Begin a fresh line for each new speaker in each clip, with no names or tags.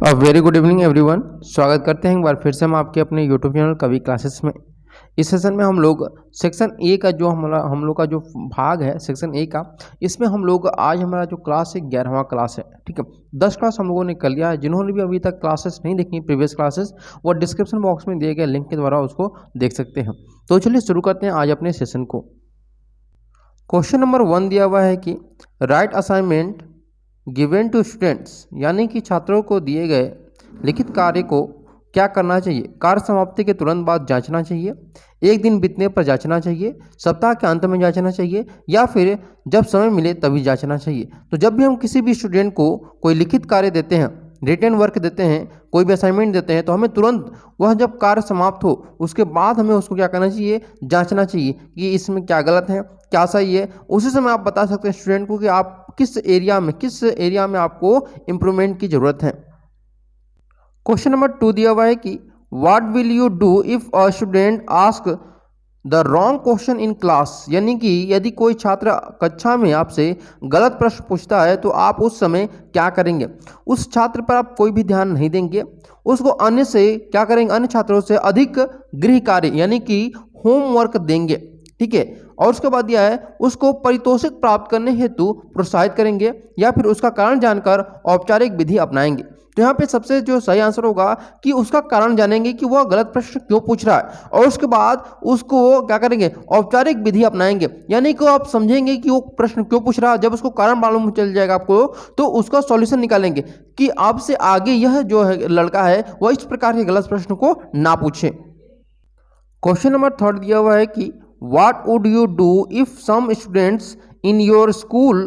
Very good evening everyone. स्वागत करते हैं एक बार फिर से हम आपके अपने यूट्यूब चैनल कवि क्लासेस में। इस सेशन में हम लोग सेक्शन ए का जो हम लोग का जो भाग है सेक्शन ए का, इसमें हम लोग आज हमारा जो क्लास है 11वां क्लास है। ठीक है, 10 क्लास हम लोगों ने कर लिया है। जिन्होंने भी अभी तक क्लासेस नहीं देखी प्रीवियस क्लासेस, वो डिस्क्रिप्शन बॉक्स में दिए गए लिंक के द्वारा उसको देख सकते हैं। तो चलिए शुरू करते हैं आज अपने सेशन को। क्वेश्चन नंबर 1 दिया हुआ है कि right assignment given to students, यानी कि छात्रों को दिए गए लिखित कार्य को क्या करना चाहिए। कार्य समाप्ति के तुरंत बाद जांचना चाहिए, एक दिन बीतने पर जांचना चाहिए, सप्ताह के अंत में जांचना चाहिए, या फिर जब समय मिले तभी जांचना चाहिए। तो जब भी हम किसी भी स्टूडेंट को कोई लिखित कार्य देते हैं, रिटन वर्क देते हैं, कोई भी असाइनमेंट देते हैं, तो हमें तुरंत वह जब कार्य समाप्त हो उसके बाद हमें उसको क्या करना चाहिए, जांचना चाहिए कि इसमें क्या गलत है क्या सही है। उसी समय आप बता सकते हैं स्टूडेंट को कि आप किस एरिया में आपको इम्प्रूवमेंट की जरूरत है। क्वेश्चन नंबर 2 दिया हुआ है कि what will you do if a student ask the wrong question in class, यानी कि यदि कोई छात्र कक्षा में आपसे गलत प्रश्न पूछता है तो आप उस समय क्या करेंगे। उस छात्र पर आप कोई भी ध्यान नहीं देंगे, उसको अन्य से क्या करेंगे, अन्य छात्रों से अधिक गृह कार्य यानी कि होमवर्क देंगे। ठीक है, और उसके बाद दिया है उसको पारितोषिक प्राप्त करने हेतु प्रोत्साहित करेंगे, या फिर उसका कारण जानकर औपचारिक विधि अपनाएंगे। तो यहाँ पे सबसे जो सही आंसर होगा कि उसका कारण जानेंगे कि वह गलत प्रश्न क्यों पूछ रहा है, और उसके बाद उसको क्या करेंगे, औपचारिक विधि अपनाएंगे। यानी कि आप समझेंगे कि वो प्रश्न क्यों पूछ रहा है। जब उसको कारण मालूम चल जाएगा आपको, तो उसका सॉल्यूशन निकालेंगे कि आपसे आगे यह जो है लड़का है वह इस प्रकार के गलत प्रश्न को ना पूछे। क्वेश्चन नंबर 3 दिया हुआ है कि What would you do if some students in your school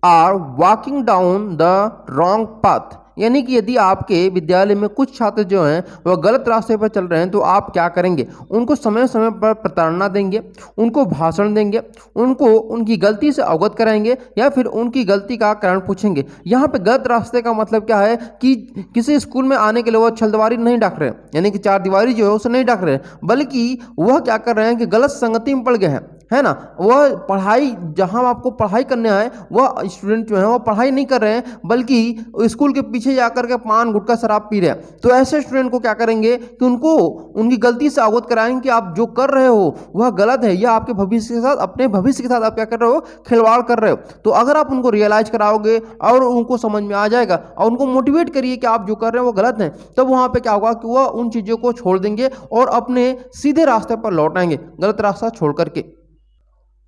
are walking down the wrong path, यानी कि यदि आपके विद्यालय में कुछ छात्र जो हैं वह गलत रास्ते पर चल रहे हैं तो आप क्या करेंगे। उनको समय समय पर प्रताड़ना देंगे, उनको भाषण देंगे, उनको उनकी गलती से अवगत कराएंगे, या फिर उनकी गलती का कारण पूछेंगे। यहाँ पे गलत रास्ते का मतलब क्या है कि किसी स्कूल में आने के लिए वह छलदवारी नहीं डाक रहे, यानी कि चार दीवारी जो है उसे नहीं डाक रहे, बल्कि वह क्या कर रहे हैं कि गलत संगति में पड़ गए हैं, है ना। वह पढ़ाई, जहां आपको पढ़ाई करने आए वह स्टूडेंट जो है वह पढ़ाई नहीं कर रहे हैं, बल्कि स्कूल के पीछे जाकर के पान गुटखा शराब पी रहे हैं। तो ऐसे स्टूडेंट को क्या करेंगे कि उनको उनकी गलती से अवगत कराएंगे कि आप जो कर रहे हो वह गलत है, या आपके भविष्य के साथ, अपने भविष्य के साथ आप क्या कर रहे हो, खिलवाड़ कर रहे हो। तो अगर आप उनको रियलाइज कराओगे और उनको समझ में आ जाएगा और उनको मोटिवेट करिए कि आप जो कर रहे हैं वो गलत है, तब वहां पे क्या होगा कि वह उन चीजों को छोड़ देंगे और अपने सीधे रास्ते पर लौट आएंगे, गलत रास्ता छोड़ करके।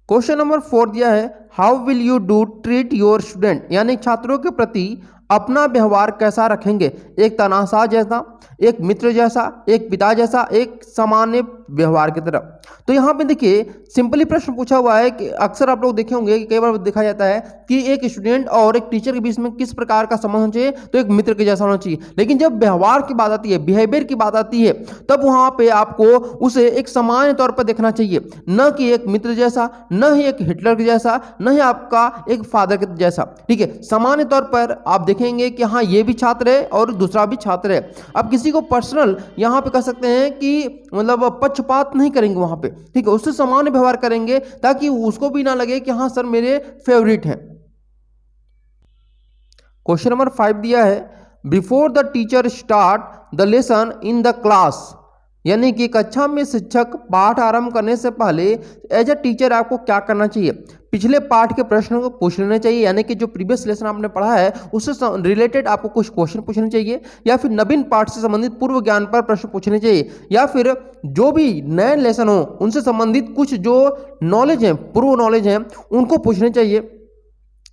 क्वेश्चन नंबर 4 दिया है how will you do treat your student, यानी छात्रों के प्रति अपना व्यवहार कैसा रखेंगे। एक तानाशाह जैसा, एक मित्र जैसा, एक पिता जैसा, एक सामान्य व्यवहार की तरह। तो यहाँ पे देखिए सिंपली प्रश्न पूछा हुआ है कि अक्सर आप लोग देखे होंगे कि कई बार देखा जाता है कि एक स्टूडेंट और एक टीचर के बीच में किस प्रकार का संबंध होना चाहिए, तो एक मित्र के जैसा होना चाहिए। लेकिन जब व्यवहार की बात आती है, बिहेवियर की बात आती है, तब वहां पे आपको उसे एक सामान्य तौर पर देखना चाहिए, न कि एक मित्र जैसा, न ही एक हिटलर के जैसा, न ही आपका एक फादर के जैसा। ठीक है, सामान्य तौर पर आप देखेंगे कि हाँ ये भी छात्र है और दूसरा भी छात्र है। आप किसी को पर्सनल यहाँ पे कह सकते हैं कि मतलब पक्षपात नहीं करेंगे वहां पे, ठीक है, उससे सामान्य व्यवहार करेंगे ताकि उसको भी ना लगे कि हाँ सर मेरे फेवरेट हैं। क्वेश्चन नंबर 5 दिया है before the teacher start the lesson in the class, यानी कि कक्षा में शिक्षक पाठ आरंभ करने से पहले एज अ टीचर आपको क्या करना चाहिए। पिछले पाठ के प्रश्नों को पूछ लेना चाहिए, यानी कि जो प्रीवियस लेसन आपने पढ़ा है उससे रिलेटेड आपको कुछ क्वेश्चन पूछने चाहिए, या फिर नवीन पाठ से संबंधित पूर्व ज्ञान पर प्रश्न पूछने चाहिए, या फिर जो भी नए लेसन हो उनसे संबंधित कुछ जो नॉलेज है, पूर्व नॉलेज है, उनको पूछने चाहिए,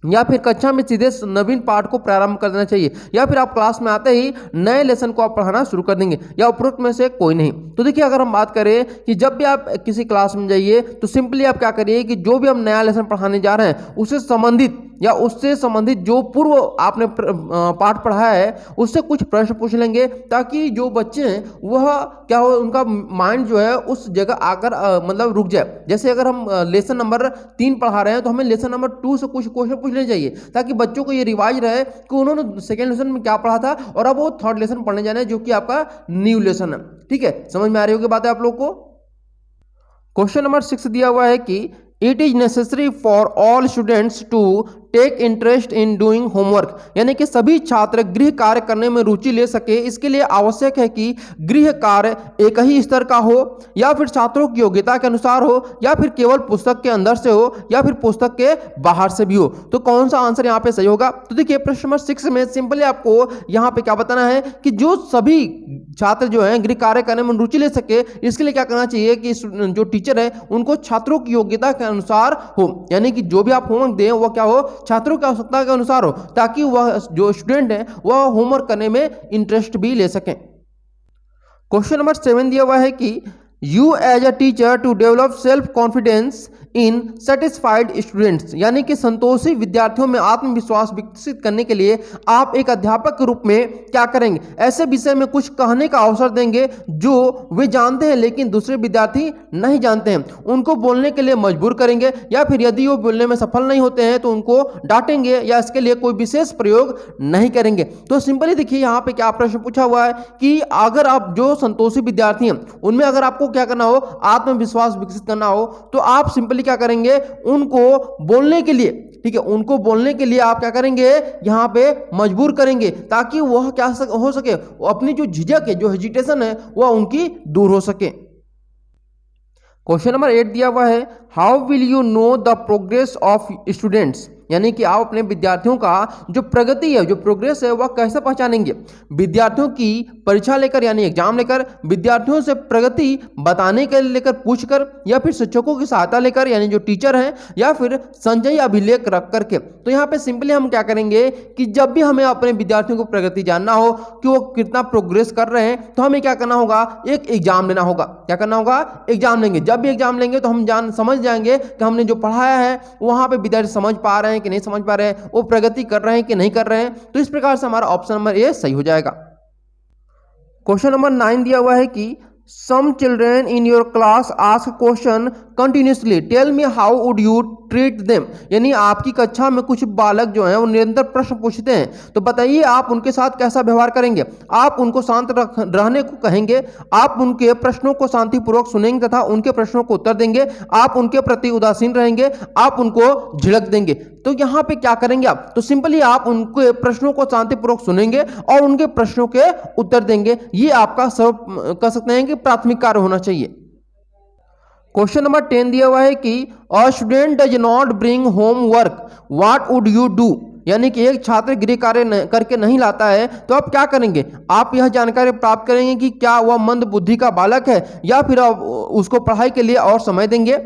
या फिर कक्षा में सीधे नवीन पाठ को प्रारंभ कर देना चाहिए, या फिर आप क्लास में आते ही नए लेसन को आप पढ़ाना शुरू कर देंगे, या उपरोक्त में से कोई नहीं। तो देखिए अगर हम बात करें कि जब भी आप किसी क्लास में जाइए तो सिंपली आप क्या करिए कि जो भी हम नया लेसन पढ़ाने जा रहे हैं उससे संबंधित या उससे संबंधित जो पूर्व आपने पाठ पढ़ा है उससे कुछ प्रश्न पूछ लेंगे, ताकि जो बच्चे हैं वह क्या हो, उनका माइंड जो है उस जगह आकर मतलब रुक जाए। जैसे अगर हम लेसन नंबर 3 पढ़ा रहे हैं तो हमें लेसन नंबर 2 से कुछ क्वेश्चन पूछने चाहिए, ताकि बच्चों को ये रिवाइज रहे कि उन्होंने सेकेंड लेसन में क्या पढ़ा था और अब वो थर्ड लेसन पढ़ने जाना है जो कि आपका न्यू लेसन है। ठीक है, समझ में आ रही होगी बात है आप लोग को। क्वेश्चन नंबर 6 दिया हुआ है कि it is necessary for all students to take interest in doing homework, यानी कि सभी छात्र गृह कार्य करने में रुचि ले सके। इसके लिए आवश्यक है कि गृह कार्य एक ही स्तर का हो, या फिर छात्रों की योग्यता के अनुसार हो, या फिर केवल पुस्तक के अंदर से हो, या फिर पुस्तक के बाहर से भी हो। तो कौन सा आंसर यहाँ पे सही होगा? तो देखिए प्रश्न नंबर 6 में सिंपली आपको यहाँ पे क्या बताना है कि जो सभी छात्र जो हैं गृह कार्य करने में रुचि ले सके, इसके लिए क्या करना चाहिए कि जो टीचर है उनको छात्रों की योग्यता के अनुसार हो, यानी कि जो भी आप होमवर्क दें वह क्या हो, छात्रों की आवश्यकता के अनुसार हो, ताकि वह जो स्टूडेंट है वह होमवर्क करने में इंटरेस्ट भी ले सकें। क्वेश्चन नंबर 7 दिया हुआ है कि you as a teacher to develop self confidence in satisfied students, यानी कि संतोषी विद्यार्थियों में आत्मविश्वास विकसित करने के लिए आप एक अध्यापक के रूप में क्या करेंगे? ऐसे विषय में कुछ कहने का अवसर देंगे जो वे जानते हैं लेकिन दूसरे विद्यार्थी नहीं जानते हैं। उनको बोलने के लिए मजबूर करेंगे, या फिर यदि वो बोलने में सफल नहीं होते हैं तो उनको डांटेंगे, या इसके लिए कोई विशेष प्रयोग नहीं करेंगे। तो सिंपली देखिए यहाँ पे क्या प्रश्न पूछा हुआ है कि अगर आप जो संतोषी विद्यार्थी हैं उनमें अगर आपको क्या करना हो, आत्मविश्वास विकसित करना हो, तो आप सिंपली क्या करेंगे, उनको बोलने के लिए, ठीक है, उनको बोलने के लिए आप क्या करेंगे, यहां पे मजबूर करेंगे, ताकि वह क्या हो सके, अपनी जो झिझक है, जो हेजिटेशन है, वह उनकी दूर हो सके। क्वेश्चन नंबर 8 दिया हुआ है, how will you know the progress of students, यानी कि आप अपने विद्यार्थियों का जो प्रगति है, जो प्रोग्रेस है, वह कैसे पहचानेंगे? विद्यार्थियों की परीक्षा लेकर यानी एग्जाम लेकर, विद्यार्थियों से प्रगति बताने के लेकर पूछकर, या फिर शिक्षकों की सहायता लेकर यानी जो टीचर हैं, या फिर संचयी अभिलेख रख करके। तो यहाँ पे सिंपली हम क्या करेंगे कि जब भी हमें अपने विद्यार्थियों को प्रगति जानना हो कि वो कितना प्रोग्रेस कर रहे हैं, तो हमें क्या करना होगा, एक एग्जाम लेना होगा। क्या करना होगा? एग्जाम लेंगे। जब भी एग्जाम लेंगे तो हम समझ जाएंगे कि हमने जो पढ़ाया है वहां पे विद्यार्थी समझ पा रहे हैं कि नहीं समझ पा रहे हैं, वो प्रगति कर रहे हैं कि नहीं कर रहे हैं। तो इस प्रकार से हमारा ऑप्शन नंबर ए सही हो जाएगा। क्वेश्चन नंबर 9 दिया हुआ है कि some children in your class ask question continuously, tell me how would you treat them, यानी आपकी कक्षा में कुछ बालक जो हैं वो निरंतर प्रश्न पूछते हैं, तो बताइए आप उनके साथ कैसा व्यवहार करेंगे? आप उनको शांत रहने को कहेंगे, आप उनके प्रश्नों को शांतिपूर्वक सुनेंगे तथा उनके प्रश्नों को उत्तर देंगे, आप उनके प्रति उदासीन रहेंगे, आप उनको झिड़क देंगे। तो यहाँ पे क्या करेंगे आप? तो सिंपली आप उनके प्रश्नों को शांतिपूर्वक सुनेंगे और उनके प्रश्नों के उत्तर देंगे। ये आपका सर्व कह सकते हैं कि प्राथमिक कार्य होना चाहिए। क्वेश्चन नंबर 10 दिया हुआ है कि a student does not bring homework, what would you do, यानी कि एक छात्र गृह कार्य करके नहीं लाता है तो आप क्या करेंगे? आप यह जानकारी प्राप्त करेंगे कि क्या वह मंद बुद्धि का बालक है, या फिर आप उसको पढ़ाई के लिए और समय देंगे।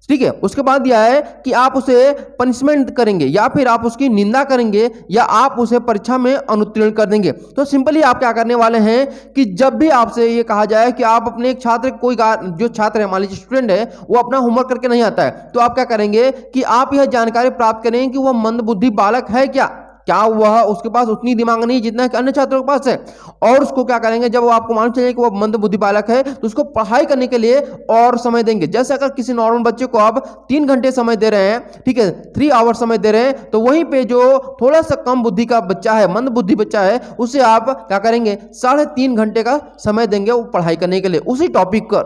ठीक है, उसके बाद यह है कि आप उसे पनिशमेंट करेंगे, या फिर आप उसकी निंदा करेंगे, या आप उसे परीक्षा में अनुत्तीर्ण कर देंगे। तो सिंपली आप क्या करने वाले हैं कि जब भी आपसे ये कहा जाए कि आप अपने एक छात्र, कोई जो छात्र है, मान लीजिए स्टूडेंट है, वो अपना होमवर्क करके नहीं आता है, तो आप क्या करेंगे कि आप यह जानकारी प्राप्त करेंगे कि वह मंदबुद्धि बालक है क्या वह, उसके पास उतनी दिमाग नहीं जितना कि अन्य छात्रों के पास है। और उसको क्या करेंगे, जब वो आपको मालूम चले कि वह मंदबुद्धि बालक है, तो उसको पढ़ाई करने के लिए और समय देंगे। जैसे अगर किसी नॉर्मल बच्चे को आप 3 घंटे समय दे रहे हैं, ठीक है, 3 आवर समय दे रहे हैं, तो वहीं पे जो थोड़ा सा कम बुद्धि का बच्चा है, मंद बुद्धि बच्चा है, उसे आप क्या करेंगे, 3.5 घंटे का समय देंगे वो पढ़ाई करने के लिए उसी टॉपिक पर।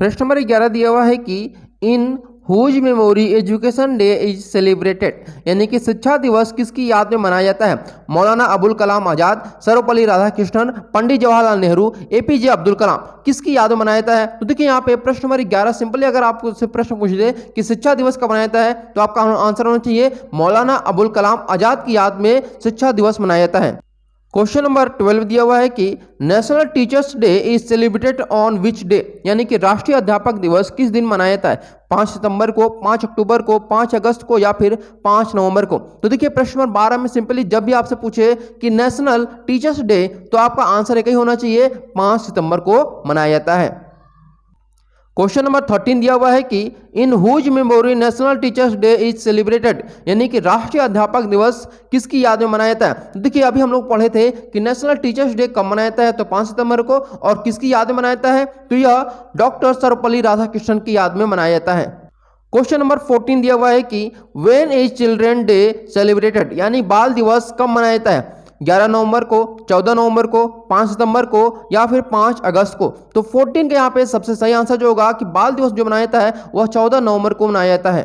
प्रश्न नंबर 11 दिया हुआ है कि in whose memory education day is celebrated, यानी कि शिक्षा दिवस किसकी याद में मनाया जाता है? मौलाना अबुल कलाम आजाद, सर्वपल्ली राधाकृष्णन, पंडित जवाहरलाल नेहरू, एपीजे अब्दुल कलाम, किसकी याद में मनाया जाता है? तो देखिए यहाँ पे प्रश्न नंबर 11 सिंपली अगर आपको से प्रश्न पूछ दे कि शिक्षा दिवस कब मनाया जाता है, तो आपका आंसर होना चाहिए मौलाना अबुल कलाम आजाद की याद में शिक्षा दिवस मनाया जाता है। क्वेश्चन नंबर 12 दिया हुआ है कि national teachers day is celebrated on which day, यानी कि राष्ट्रीय अध्यापक दिवस किस दिन मनाया जाता है? 5 सितंबर को, 5 अक्टूबर को, 5 अगस्त को, या फिर 5 नवंबर को। तो देखिए प्रश्न नंबर 12 में सिंपली जब भी आपसे पूछे कि नेशनल टीचर्स डे, तो आपका आंसर एक ही होना चाहिए, 5 सितंबर को मनाया जाता है। क्वेश्चन नंबर 13 दिया हुआ है कि in whose memory national teachers day is celebrated, यानी कि राष्ट्रीय अध्यापक दिवस किसकी याद में मनाया जाता है? देखिए अभी हम लोग पढ़े थे कि नेशनल टीचर्स डे कब मनाया जाता है, तो 5 सितंबर को, और किसकी याद में मनाया जाता है? तो यह डॉक्टर सर्वपल्ली राधाकृष्णन की याद में मनाया जाता है। क्वेश्चन नंबर 14 दिया हुआ है कि when is children day celebrated, यानी बाल दिवस कब मनाया जाता है? 11 नवंबर को, 14 नवंबर को, 5 सितंबर को, या फिर 5 अगस्त को। तो 14 के यहाँ पे सबसे सही आंसर जो होगा कि बाल दिवस जो मनाया जाता है वह 14 नवंबर को मनाया जाता है।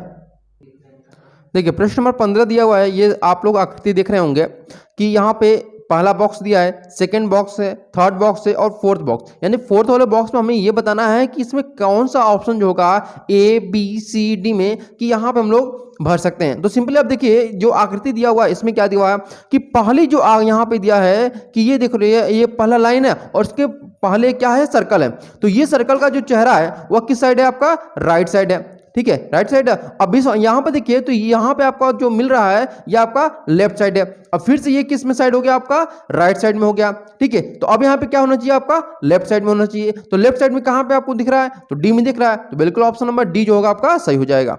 देखिए प्रश्न नंबर 15 दिया हुआ है, ये आप लोग आकृति देख रहे होंगे कि यहाँ पे पहला बॉक्स दिया है, सेकंड बॉक्स है, थर्ड बॉक्स है और फोर्थ बॉक्स, यानी फोर्थ वाले बॉक्स में हमें ये बताना है कि इसमें कौन सा ऑप्शन जो होगा ए बी सी डी में कि यहाँ पे हम लोग भर सकते हैं। तो सिंपली अब देखिए जो आकृति दिया हुआ है इसमें क्या दिया हुआ है कि पहली जो यहाँ पे दिया है कि ये देखो ये पहला लाइन है और इसके पहले क्या है, सर्कल है। तो ये सर्कल का जो चेहरा है वह किस साइड है, आपका राइट साइड है, ठीक है, राइट साइड है। अब इस यहाँ पे देखिए तो यहाँ पे आपका जो मिल रहा है ये आपका लेफ्ट साइड है। अब फिर से ये किस में साइड हो गया, आपका राइट साइड में हो गया, ठीक है। तो अब यहाँ पे क्या होना चाहिए, आपका लेफ्ट साइड में होना चाहिए। तो लेफ्ट साइड में कहाँ पे आपको दिख रहा है, तो डी में दिख रहा है। तो बिल्कुल ऑप्शन नंबर डी जो होगा आपका सही हो जाएगा।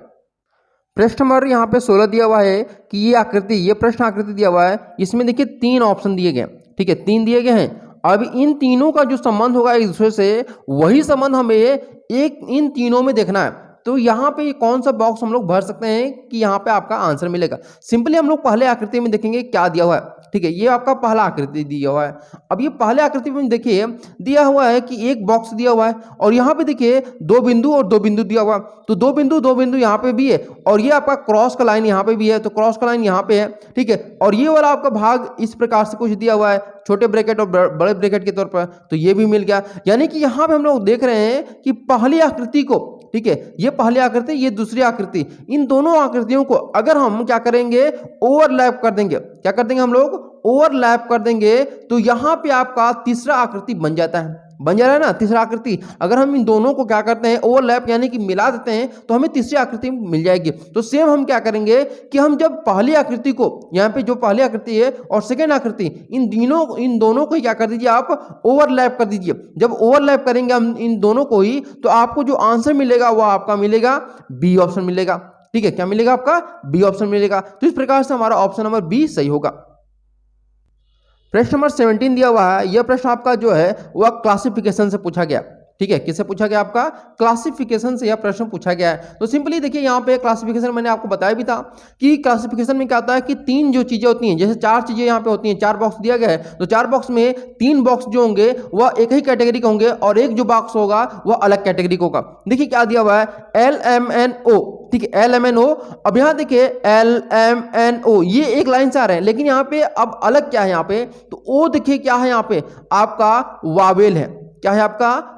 प्रश्न नंबर यहाँ पे 16 दिया हुआ है कि ये आकृति, ये प्रश्न आकृति दिया हुआ है, इसमें देखिए 3 ऑप्शन दिए गए, ठीक है, 3 दिए गए हैं। अब इन तीनों का जो संबंध होगा एक दूसरे से, वही संबंध हमें इन तीनों में देखना है। तो यहाँ पे कौन सा बॉक्स हम लोग भर सकते हैं कि यहाँ पे आपका आंसर मिलेगा। सिंपली हम लोग पहले आकृति में देखेंगे क्या दिया हुआ है, ठीक है, ये आपका पहला आकृति दिया हुआ है। अब ये पहले आकृति में देखिए दिया हुआ है कि एक बॉक्स दिया हुआ है और यहाँ पे देखिए 2 बिंदु और 2 बिंदु दिया हुआ है। तो 2 बिंदु यहाँ पे भी है और ये आपका क्रॉस का लाइन यहाँ पे भी है, तो क्रॉस का लाइन यहाँ पे है, ठीक है। और ये वाला आपका भाग इस प्रकार से कुछ दिया हुआ है, छोटे ब्रैकेट और बड़े ब्रैकेट के तौर पर, तो ये भी मिल गया। यानी कि यहाँ पे हम लोग देख रहे हैं कि पहली आकृति को, ठीक है, ये पहली आकृति, ये दूसरी आकृति, इन दोनों आकृतियों को अगर हम क्या करेंगे, ओवरलैप कर देंगे, क्या कर देंगे हम लोग, ओवरलैप कर देंगे, तो यहां पे आपका तीसरा आकृति बन जाता है, बन जा रहा है ना तीसरा आकृति। अगर हम इन दोनों को क्या करते हैं, ओवरलैप यानी कि मिला देते हैं, तो हमें तीसरी आकृति मिल जाएगी। तो सेम हम क्या करेंगे कि हम जब पहली आकृति को, यहाँ पे जो पहली आकृति है और सेकेंड आकृति, इन दोनों को क्या कर दीजिए, आप ओवरलैप कर दीजिए। जब ओवरलैप करेंगे हम इन दोनों को ही, तो आपको जो आंसर मिलेगा वह आपका मिलेगा बी ऑप्शन मिलेगा, ठीक है, क्या मिलेगा, आपका बी ऑप्शन मिलेगा। तो इस प्रकार से हमारा ऑप्शन नंबर बी सही होगा। प्रश्न नंबर 17 दिया हुआ है, यह प्रश्न आपका जो है वह क्लासिफिकेशन से पूछा गया, ठीक है, किससे पूछा गया, आपका क्लासिफिकेशन से यह प्रश्न पूछा गया है। तो सिंपली देखिए यहाँ पे क्लासिफिकेशन मैंने आपको बताया भी था कि क्लासिफिकेशन में क्या होता है कि 3 जो चीजें होती हैं, जैसे 4 चीजें यहाँ पे होती हैं, 4 बॉक्स दिया गया है, तो 4 बॉक्स में 3 बॉक्स जो होंगे वह एक ही कैटेगरी के होंगे और एक जो बॉक्स होगा वह अलग कैटेगरी का होगा। देखिए क्या दिया हुआ है, LMNO, ठीक है, LMNO। अब यहाँ देखिए LMNO, ये एक लाइन से आ रहे हैं, लेकिन यहाँ पे अब अलग क्या है, यहाँ पे तो O देखिए क्या है, यहाँ पे आपका वावेल है, क्या है आपका